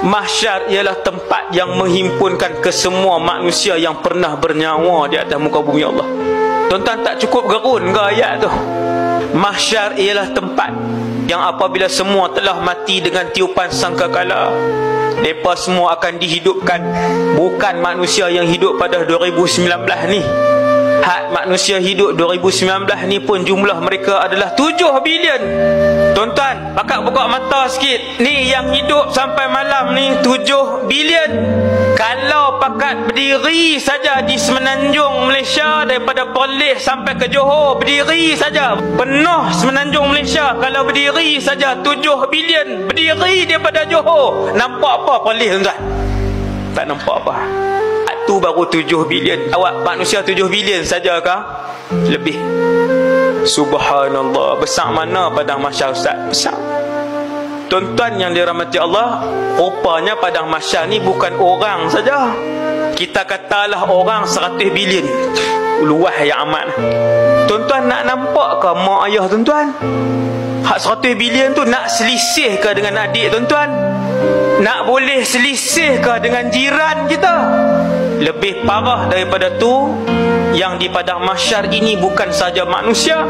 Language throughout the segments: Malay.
Mahsyar ialah tempat yang menghimpunkan kesemua manusia yang pernah bernyawa di atas muka bumi Allah. Tuan-tuan, tak cukup gerun ke ayat tu? Mahsyar ialah tempat yang apabila semua telah mati dengan tiupan sangkakala, mereka semua akan dihidupkan. Bukan manusia yang hidup pada 2019 ni. Hak manusia hidup 2019 ni pun jumlah mereka adalah 7 bilion. Tuan-tuan, pakat buka mata sikit. Ni yang hidup sampai malam ni 7 bilion. Kalau pakat berdiri saja di Semenanjung Malaysia, daripada Perlis sampai ke Johor, berdiri saja, penuh Semenanjung Malaysia. Kalau berdiri saja 7 bilion, berdiri daripada Johor. Nampak apa Perlis, tuan-tuan? Tak nampak apa. Tu baru 7 bilion. Awak manusia 7 bilion saja kah? Lebih. Subhanallah. Besar mana padang mahsyar, Ustaz? Besar. Tuan-tuan yang dirahmati Allah, rupanya padang mahsyar ni bukan orang saja. Kita katalah orang 100 bilion. Luas yang amat. Tuan-tuan nak nampak ke mak ayah tuan-tuan? Hak 100 bilion tu nak selisih ke dengan adik tuan-tuan? Nak boleh selisih ke dengan jiran kita? Lebih parah daripada tu, yang di padang mahsyar ini bukan saja manusia.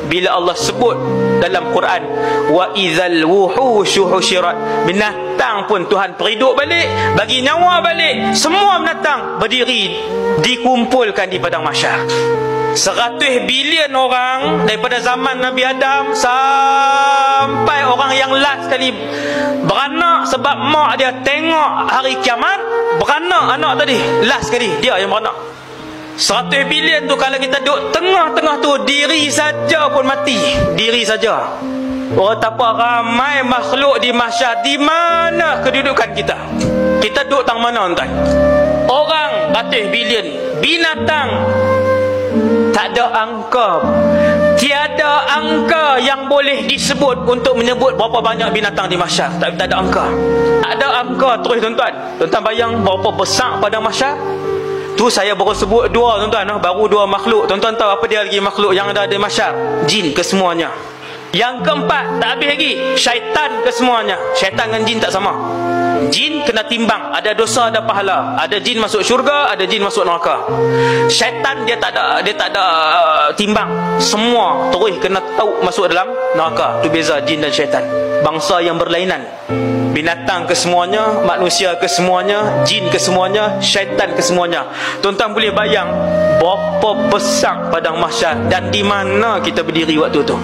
Bila Allah sebut dalam Quran, wa idzal wuhushu husyirat, binatang pun Tuhan periduk balik, bagi nyawa balik. Semua binatang berdiri, dikumpulkan di padang mahsyar. 100 bilion orang daripada zaman Nabi Adam sampai orang yang last sekali beranak sebab mak dia tengok hari kiamat. Beranak anak tadi, last sekali dia yang beranak. 100 bilion tu, kalau kita duduk tengah-tengah tu, diri saja pun mati. Diri saja. Oh, betapa ramai makhluk di mahsyar. Di mana kedudukan kita? Kita duduk tang mana, tuan? Orang 100 bilion, binatang tak ada angka. Tiada angka yang boleh disebut untuk menyebut berapa banyak binatang di mahsyar. Tak ada angka. Tak ada angka terus, tuan-tuan. Tuan-tuan bayang berapa besar padang mahsyar? Tu saya baru sebut dua, tuan-tuan. Baru dua makhluk. Tuan-tuan tahu apa dia lagi makhluk yang ada di mahsyar? Jin kesemuanya. Yang keempat, tak habis lagi, syaitan kesemuanya. Syaitan dengan jin tak sama. Jin kena timbang, ada dosa ada pahala. Ada jin masuk syurga, ada jin masuk neraka. Syaitan dia tak ada timbang. Semua terus kena tahu masuk dalam neraka. Tu beza jin dan syaitan. Bangsa yang berlainan. Binatang kesemuanya, manusia kesemuanya, jin kesemuanya, syaitan kesemuanya. Tuan-tuan boleh bayang berapa besar padang mahsyar dan di mana kita berdiri waktu tu.